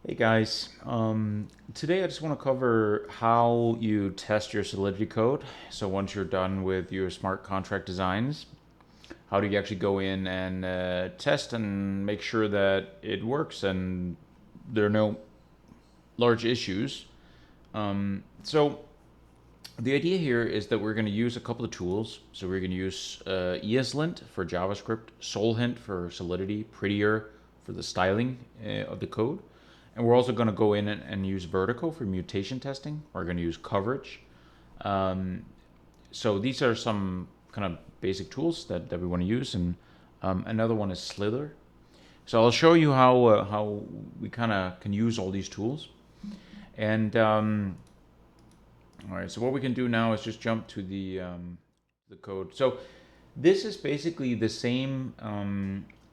Hey guys, today I just want to cover how you test your Solidity code. So once you're done with your smart contract designs, how do you actually go in and test and make sure that it works and there are no large issues. So the idea here is that we're going to use a couple of tools. So we're going to use ESLint for JavaScript, Solhint for Solidity, Prettier for the styling of the code. And we're also going to go in and use Vertical for mutation testing. We're going to use coverage. So these are some kind of basic tools that we want to use. And another one is Slither. So I'll show you how we kind of can use all these tools. And all right, so what we can do now is just jump to the code. So this is basically the same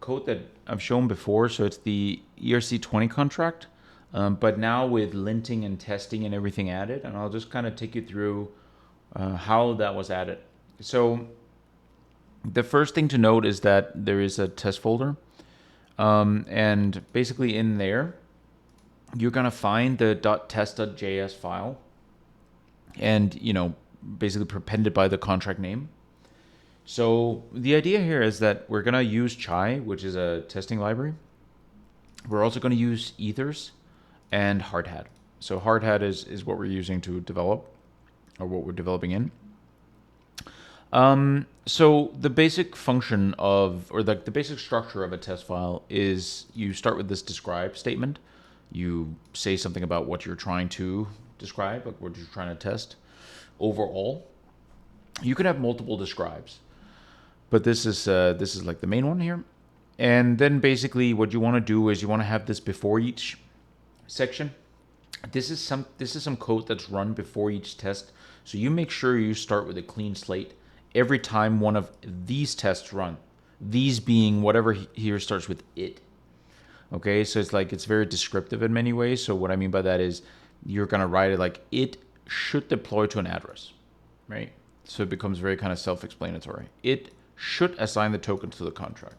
code that I've shown before. So it's the ERC20 contract, but now with linting and testing and everything added. And I'll just kind of take you through how that was added. So the first thing to note is that there is a test folder. And basically in there, you're going to find the .test.js file and, basically prepended by the contract name. So the idea here is that we're going to use Chai, which is a testing library. We're also going to use Ethers and Hardhat. So Hardhat is what we're using to develop, or what we're developing in. So the basic function of, or the basic structure of a test file is you start with this describe statement. You say something about what you're trying to describe, like what you're trying to test overall. You can have multiple describes, but this is like the main one here. And then basically what you want to do is you want to have this before each section. This is some code that's run before each test. So you make sure you start with a clean slate every time one of these tests run. These being whatever here starts with it. Okay, so it's very descriptive in many ways. So what I mean by that is you're gonna write it like it should deploy to an address, right? So it becomes very kind of self-explanatory. It should assign the token to the contract.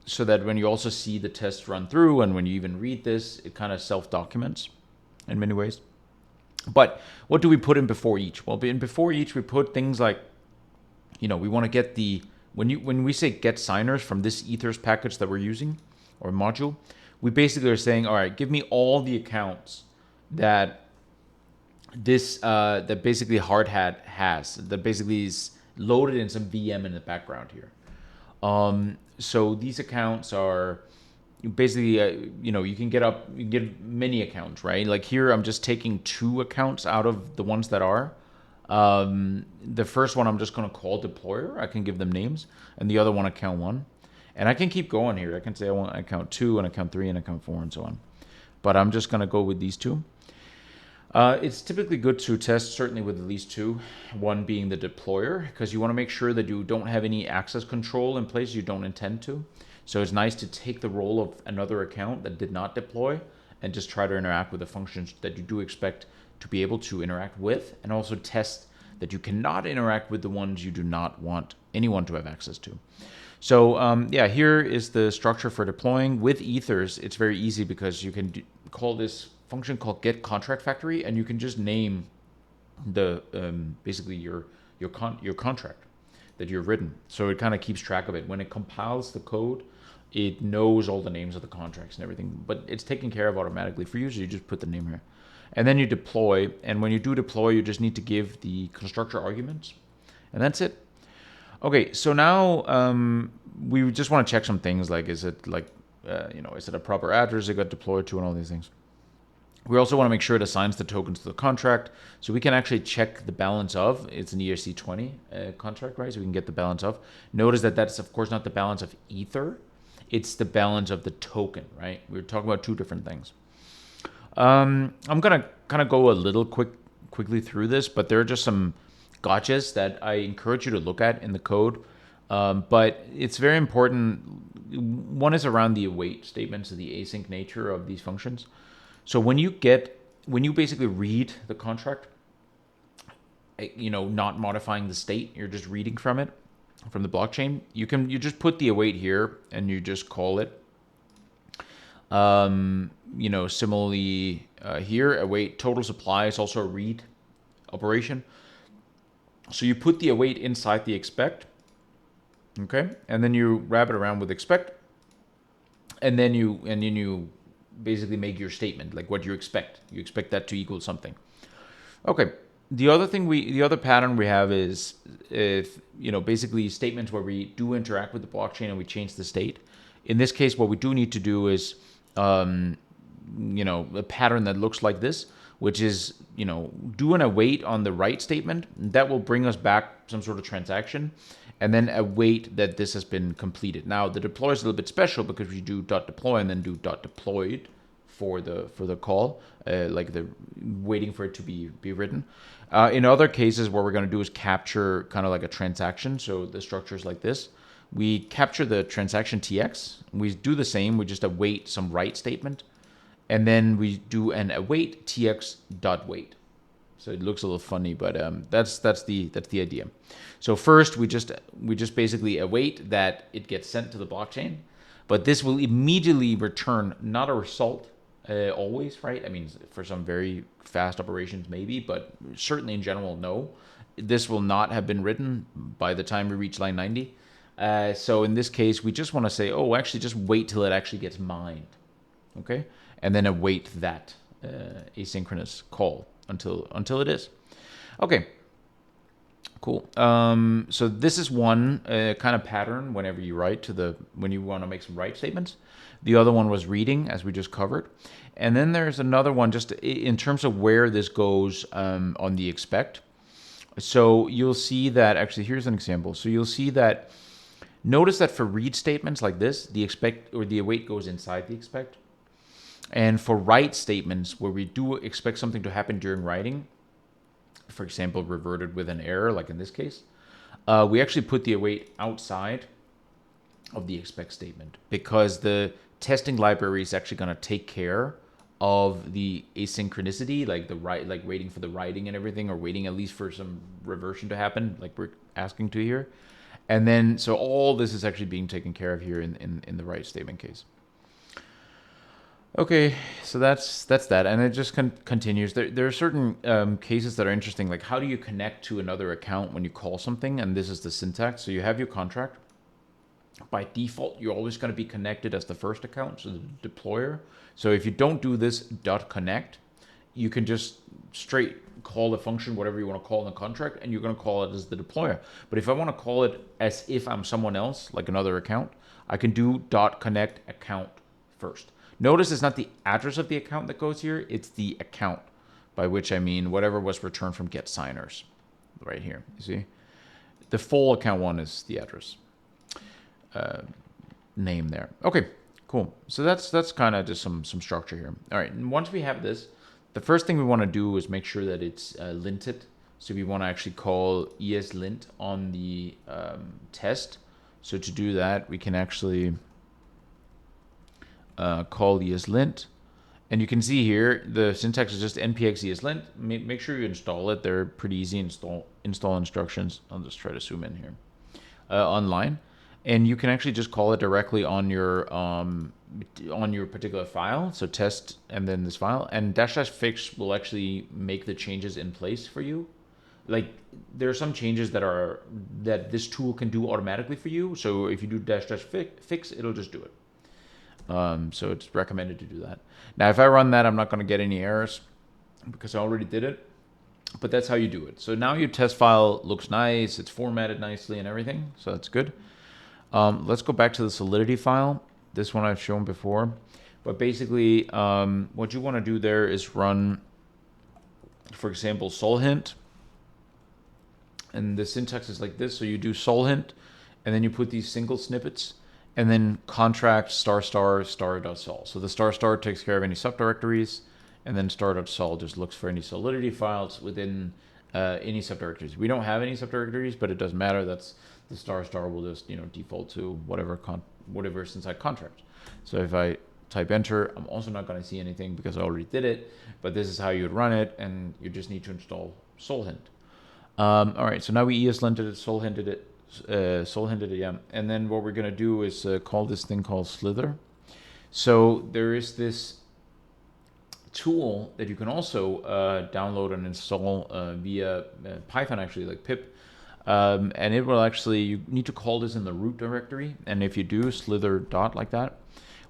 So that when you also see the test run through and when you even read this, it kind of self-documents in many ways. But what do we put in before each? Well, in before each, we put things like, we want to get the, when we say get signers from this ethers package that we're using or module, we basically are saying, all right, give me all the accounts that that basically Hardhat has, that basically is loaded in some VM in the background here. So these accounts are basically, you can get many accounts, right? Like here, I'm just taking 2 accounts out of the ones that are. The first one I'm just going to call deployer. I can give them names, and the other one account 1. And I can keep going here. I can say I want account 2 and account 3 and account 4 and so on. But I'm just going to go with these 2. It's typically good to test certainly with at least 2, one being the deployer, because you want to make sure that you don't have any access control in place you don't intend to. So it's nice to take the role of another account that did not deploy and just try to interact with the functions that you do expect to be able to interact with, and also test that you cannot interact with the ones you do not want anyone to have access to. So here is the structure for deploying. With Ethers, it's very easy because you can call this function called get contract factory, and you can just name the basically your contract that you've written. So it kind of keeps track of it. When it compiles the code, it knows all the names of the contracts and everything, but it's taken care of automatically for you. So you just put the name here, and then you deploy. And when you do deploy, you just need to give the constructor arguments, and that's it. Okay, so now we just want to check some things like, is it like, is it a proper address it got deployed to, and all these things. We also want to make sure it assigns the tokens to the contract, so we can actually check the balance of. It's an ERC20 contract, right? So we can get the balance of. Notice that that's of course not the balance of Ether, it's the balance of the token, right? We're talking about 2 different things. I'm gonna kind of go a little quickly through this, but there are just some gotchas that I encourage you to look at in the code. But it's very important. One is around the await statements, the async nature of these functions. So when you basically read the contract, not modifying the state, you're just reading from it, from the blockchain, you just put the await here and you just call it. Similarly here, await total supply is also a read operation. So you put the await inside the expect, okay, and then you wrap it around with expect, and then you basically make your statement like what you expect. You expect that to equal something. Okay. The other pattern we have is if basically statements where we do interact with the blockchain and we change the state. In this case, what we do need to do is a pattern that looks like this, which is do an await on the write statement that will bring us back some sort of transaction, and then await that this has been completed. Now the deploy is a little bit special because we do .deploy and then do .deployed for the call, like the waiting for it to be written. In other cases, what we're going to do is capture kind of like a transaction. So the structure is like this. We capture the transaction TX. We do the same. We just await some write statement, and then we do an await TX dot wait. So it looks a little funny, but that's the idea. So first we just basically await that it gets sent to the blockchain, but this will immediately return not a result always, right? I mean, for some very fast operations maybe, but certainly in general no. This will not have been written by the time we reach line 90. So in this case, we just want to say, oh, actually just wait till it actually gets mined, okay? And then await that asynchronous call until it is. Okay, cool. So this is one kind of pattern whenever you write when you want to make some write statements. The other one was reading, as we just covered. And then there's another one just in terms of where this goes on the expect. So you'll see that, actually, here's an example. So you'll see that, notice that for read statements like this, the expect or the await goes inside the expect. And for write statements where we do expect something to happen during writing, for example, reverted with an error, like in this case, we actually put the await outside of the expect statement because the testing library is actually going to take care of the asynchronicity, like waiting for the writing and everything, or waiting at least for some reversion to happen, like we're asking to here. And then, so all this is actually being taken care of here in the write statement case. Okay, so that's that, and it just continues. There are certain cases that are interesting, like how do you connect to another account when you call something, and this is the syntax. So you have your contract. By default, you're always going to be connected as the first account, so the deployer. So if you don't do this .connect, you can just straight call the function whatever you want to call in the contract, and you're going to call it as the deployer. But if I want to call it as if I'm someone else, like another account, I can do .connect account first. Notice it's not the address of the account that goes here, it's the account, by which I mean whatever was returned from get signers, right here. You see, the full account one is the address name there. Okay, cool. So that's kind of just some structure here. All right, and once we have this, the first thing we want to do is make sure that it's linted. So we want to actually call ESLint on the test. So to do that, we can actually call ESLint. And you can see here, the syntax is just npx ESLint. Make sure you install it. They're pretty easy install instructions. I'll just try to zoom in here. Online. And you can actually just call it directly on your particular file. So test and then this file. And --fix will actually make the changes in place for you. Like there are some changes that this tool can do automatically for you. So if you do --fix, it'll just do it. So it's recommended to do that. Now, if I run that, I'm not going to get any errors because I already did it. But that's how you do it. So now your test file looks nice. It's formatted nicely and everything. So that's good. Let's go back to the Solidity file. This one I've shown before. But basically, what you want to do there is run, for example, solhint. And the syntax is like this. So you do solhint, and then you put these single snippets, and then contract star.sol. So the star takes care of any subdirectories, and then star.sol just looks for any Solidity files within any subdirectories. We don't have any subdirectories, but it doesn't matter. That's the star will just default to whatever's inside contract. So if I type enter, I'm also not going to see anything because I already did it. But this is how you would run it, and you just need to install solhint. All right, so now we ESLinted it, solhinted it, yeah. And then what we're going to do is call this thing called slither. So there is this tool that you can also download and install via Python, actually, like pip. And it will actually, you need to call this in the root directory. And if you do slither dot like that,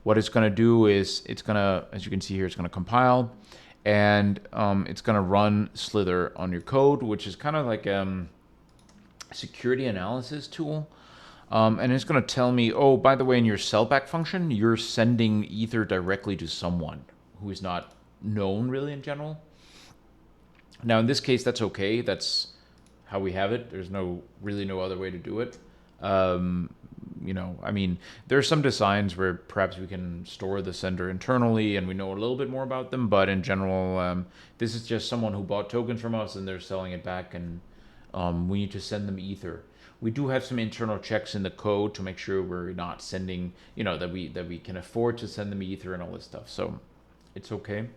what it's going to do is it's going to, as you can see here, it's going to compile, and it's going to run slither on your code, which is kind of like a security analysis tool. And it's going to tell me, oh, by the way, in your sellback function, you're sending ether directly to someone who is not known really in general. Now, in this case, that's okay. That's how we have it. There's really no other way to do it. I mean, there are some designs where perhaps we can store the sender internally and we know a little bit more about them, but in general, this is just someone who bought tokens from us and they're selling it back, and we need to send them ether. We do have some internal checks in the code to make sure we're not sending, that we can afford to send them ether and all this stuff. So it's okay.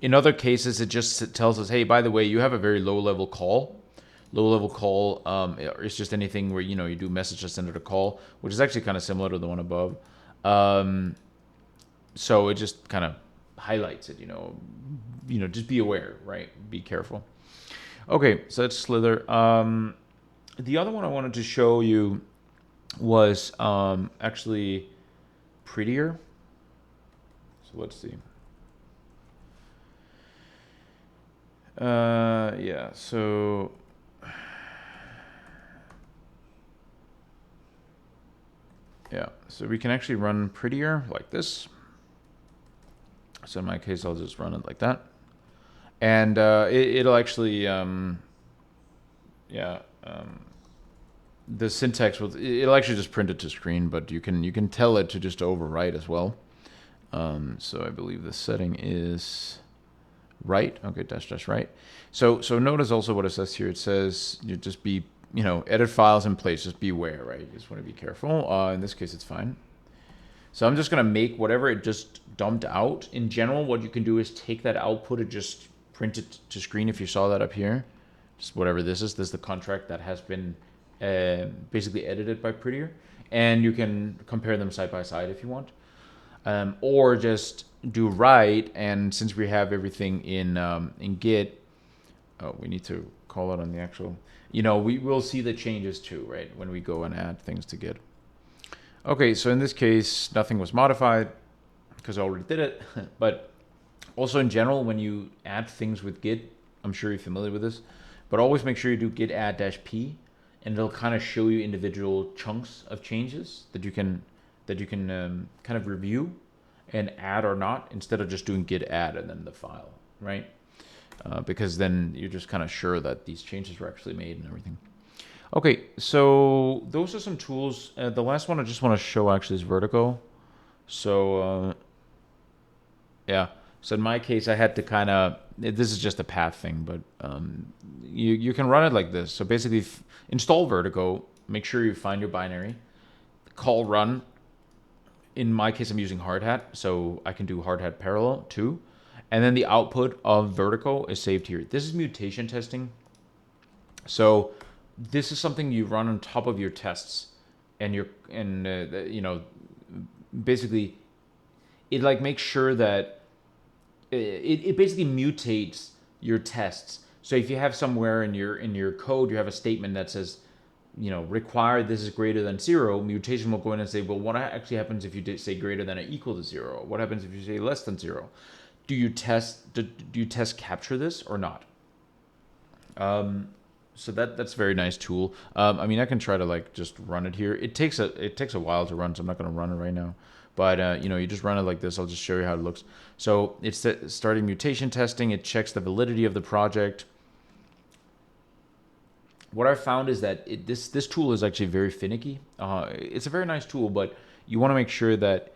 In other cases, it just tells us, hey, by the way, you have a very low level call. Low level call is just anything where you do message to send it a call, which is actually kind of similar to the one above. So it just kind of highlights it. Just be aware, right? Be careful. Okay, so that's slither. The other one I wanted to show you was actually prettier. So let's see. Yeah, so we can actually run prettier like this. So in my case, I'll just run it like that, and it'll actually the syntax it'll actually just print it to screen, but you can tell it to just overwrite as well. So I believe the setting is right. Okay, dash right. So notice also what it says here. It says you just be edit files in place. Just beware, right? You just want to be careful. In this case, it's fine. So I'm just gonna make whatever it just dumped out. In general, what you can do is take that output and just print it to screen. If you saw that up here, just whatever this is the contract that has been basically edited by Prettier, and you can compare them side by side if you want. Or just do write, and since we have everything in Git, we need to call it on the actual, we will see the changes too, right, when we go and add things to Git. Okay, so in this case, nothing was modified because I already did it, but also in general, when you add things with Git, I'm sure you're familiar with this, but always make sure you do git add -p, and it'll kind of show you individual chunks of changes that you can kind of review and add or not, instead of just doing git add and then the file, right? Because then you're just kind of sure that these changes were actually made and everything. Okay, so those are some tools. The last one I just want to show actually is Vertigo. So yeah, so in my case, I had to kind of, this is just a path thing, but you can run it like this. So basically, install Vertigo, make sure you find your binary, call run. In my case, I'm using Hardhat, so I can do Hardhat parallel too. And then the output of Vertigo is saved here. This is mutation testing. So this is something you run on top of your tests, and basically it like makes sure that it basically mutates your tests. So if you have somewhere in your code, you have a statement that says, required this is greater than 0, mutation will go in and say, well, what actually happens if you say greater than or equal to 0? What happens if you say less than 0? Do you test capture this or not? So that's a very nice tool. I mean, I can try to like just run it here. It takes a while to run, so I'm not going to run it right now. But you just run it like this. I'll just show you how it looks. So it's starting mutation testing. It checks the validity of the project. What I found is that this tool is actually very finicky. It's a very nice tool, but you want to make sure that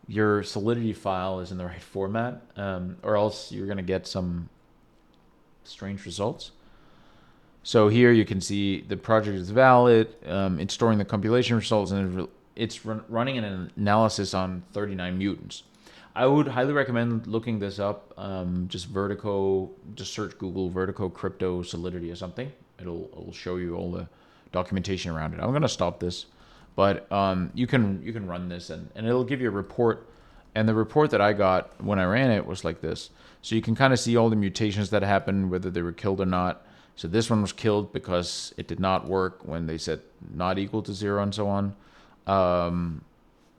your Solidity file is in the right format, or else you're going to get some strange results. So here you can see the project is valid. It's storing the compilation results, and it's running an analysis on 39 mutants. I would highly recommend looking this up. Just Vertigo, just search Google Vertigo crypto Solidity or something. It'll show you all the documentation around it. I'm gonna stop this, but you can run this, and it'll give you a report And the report that I got when I ran it was like this. So you can kind of see all the mutations that happened, whether they were killed or not. So this one was killed because it did not work when they said not equal to 0 and so on.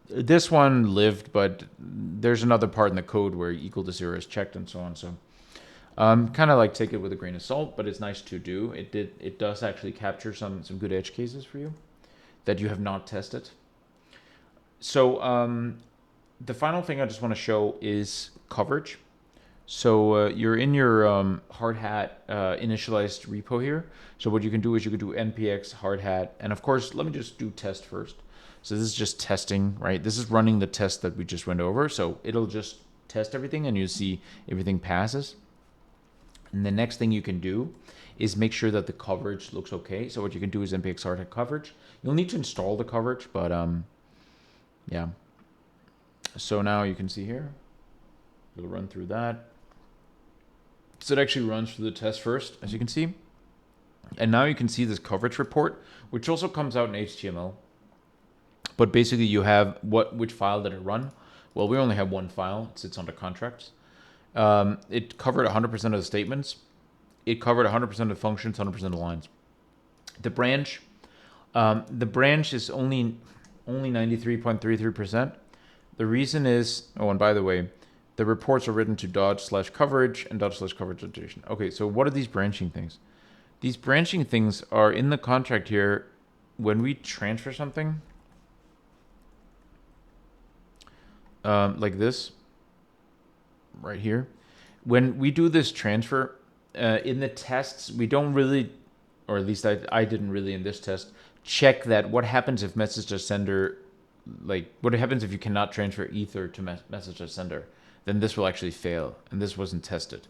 This one lived, but there's another part in the code where equal to 0 is checked and so on. So kind of like take it with a grain of salt, but it's nice to do. It does actually capture some good edge cases for you that you have not tested. So the final thing I just want to show is coverage. So you're in your Hardhat initialized repo here. So what you can do is you can do npx hardhat, and of course, let me just do test first. So this is just testing, right? This is running the test that we just went over. So it'll just test everything, and you see everything passes. And the next thing you can do is make sure that the coverage looks okay. So what you can do is npx hardhat coverage. You'll need to install the coverage, but yeah. So now you can see here, it'll run through that. So it actually runs through the test first, as you can see. And now you can see this coverage report, which also comes out in HTML. But basically you have which file did it run? Well, we only have one file. It sits under contracts. It covered 100% of the statements. It covered 100% of the functions, 100% of the lines. The branch is only 93.33%. The reason is, oh, and by the way, the reports are written to dodge/coverage and dodge/coverage notation. Okay, so what are these branching things? These branching things are in the contract here. When we transfer something, like this, right here, when we do this transfer, in the tests, we don't really, or at least I didn't really in this test, check that what happens if message to sender, like what happens if you cannot transfer ether to message to sender, then this will actually fail, and this wasn't tested.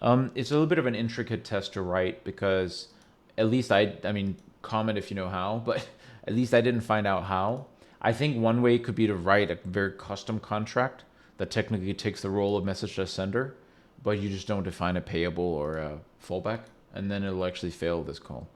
It's a little bit of an intricate test to write because at least I mean, comment if you know how, but at least I didn't find out how. I think one way could be to write a very custom contract that technically takes the role of message to sender, but you just don't define a payable or a fallback, and then it'll actually fail this call.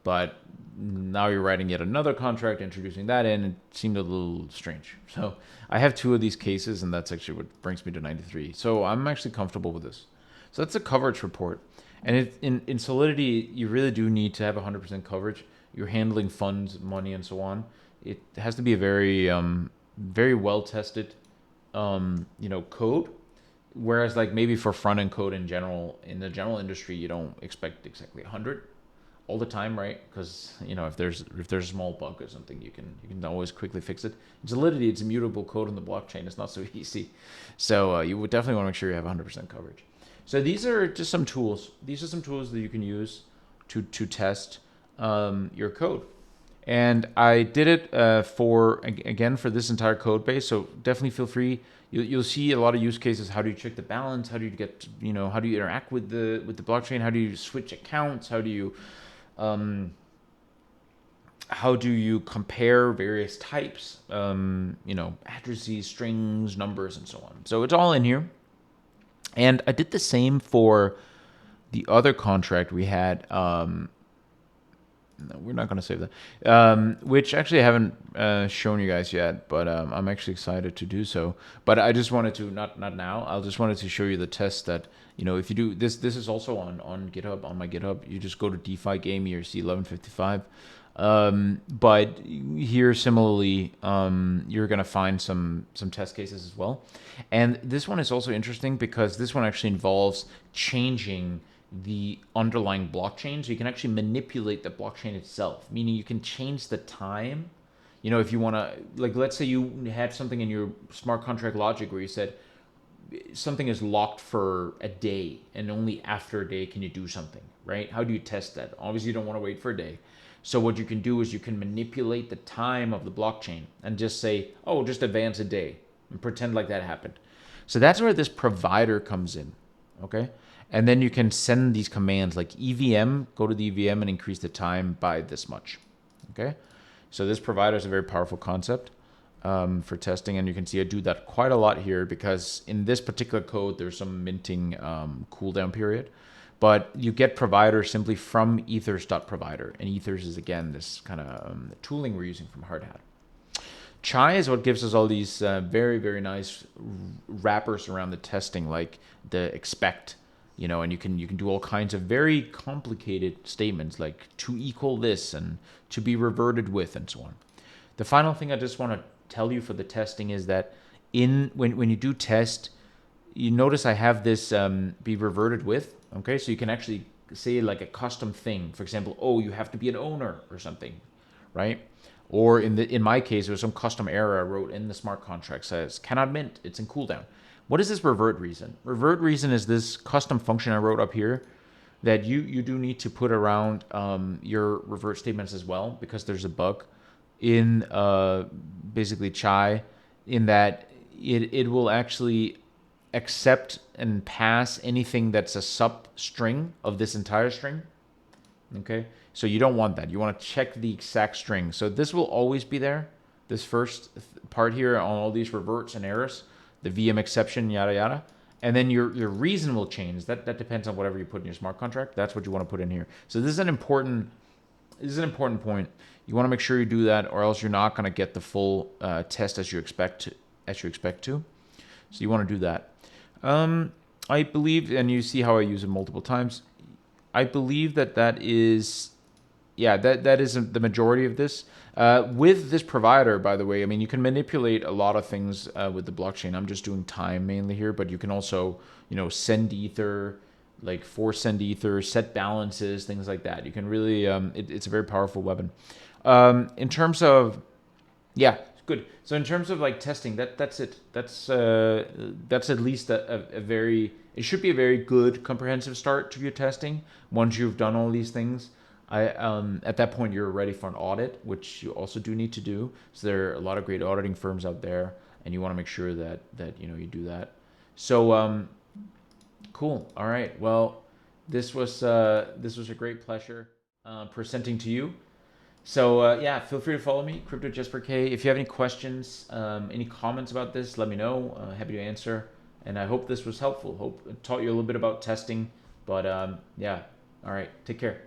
But now you're writing yet another contract, introducing that in. It seemed a little strange. So I have 2 of these cases, and that's actually what brings me to 93. So I'm actually comfortable with this. So that's a coverage report. And in Solidity, you really do need to have 100% coverage. You're handling funds, money, and so on. It has to be a very, very well-tested, code. Whereas like maybe for front-end code in general, in the general industry, you don't expect exactly 100 all the time, right? Because if there's a small bug or something, you can always quickly fix it. In Solidity, it's immutable code in the blockchain. It's not so easy. So you would definitely want to make sure you have 100% coverage. So these are just some tools. These are some tools that you can use to test your code. And I did it for this entire code base. So definitely feel free. You'll see a lot of use cases. How do you check the balance? How do you get, how do you interact with the blockchain? How do you switch accounts? How do you compare various types, addresses, strings, numbers, and so on. So it's all in here. And I did the same for the other contract we had. No, we're not going to save that, which actually I haven't shown you guys yet, but I'm actually excited to do so. But I just wanted to, not now, I just wanted to show you the test that, if you do, this is also on GitHub, on my GitHub. You just go to DeFi Game ERC 1155. But here, similarly, you're going to find some test cases as well. And this one is also interesting because this one actually involves changing the underlying blockchain. So you can actually manipulate the blockchain itself, meaning you can change the time. If you want to, like, let's say you had something in your smart contract logic where you said something is locked for a day and only after a day can you do something, right? How do you test that? Obviously, you don't want to wait for a day. So what you can do is you can manipulate the time of the blockchain and just say, oh, just advance a day and pretend like that happened. So that's where this provider comes in, okay? And then you can send these commands like EVM, go to the EVM and increase the time by this much, okay? So this provider is a very powerful concept for testing. And you can see I do that quite a lot here because in this particular code, there's some minting cooldown period. But you get provider simply from ethers.provider. And ethers is, again, this kind of tooling we're using from Hardhat. Chai is what gives us all these very, very nice wrappers around the testing, like the expect, and you can do all kinds of very complicated statements like to equal this and to be reverted with and so on. The final thing I just want to tell you for the testing is that when you do test, you notice I have this be reverted with. Okay, so you can actually say like a custom thing. For example, oh, you have to be an owner or something, right? Or in my case, there was some custom error I wrote in the smart contract says cannot mint. It's in cooldown. What is this revert reason? Revert reason is this custom function I wrote up here that you do need to put around your revert statements as well, because there's a bug in basically chai in that it will actually accept and pass anything that's a substring of this entire string. Okay, so you don't want that. You want to check the exact string. So this will always be there. This first part here on all these reverts and errors, the VM exception, yada yada, and then your reason will change. That depends on whatever you put in your smart contract. That's what you want to put in here. So this is an important point. You want to make sure you do that, or else you're not going to get the full test as you expect to. So you want to do that. I believe, and you see how I use it multiple times. I believe that is, yeah, that is the majority of this. With this provider, by the way, I mean, you can manipulate a lot of things with the blockchain. I'm just doing time mainly here, but you can also, send ether, like force send ether, set balances, things like that. You can really, it's a very powerful weapon. In terms of, yeah, good. So in terms of like testing, that's it. That's at least a very, it should be a very good comprehensive start to your testing. Once you've done all these things, at that point you're ready for an audit, which you also do need to do. So there are a lot of great auditing firms out there, and you want to make sure that you do that. So cool. All right. Well, this was a great pleasure presenting to you. So yeah, feel free to follow me, Crypto Jesper K. If you have any questions, any comments about this, let me know. Happy to answer. And I hope this was helpful. Hope it taught you a little bit about testing. But yeah, all right, take care.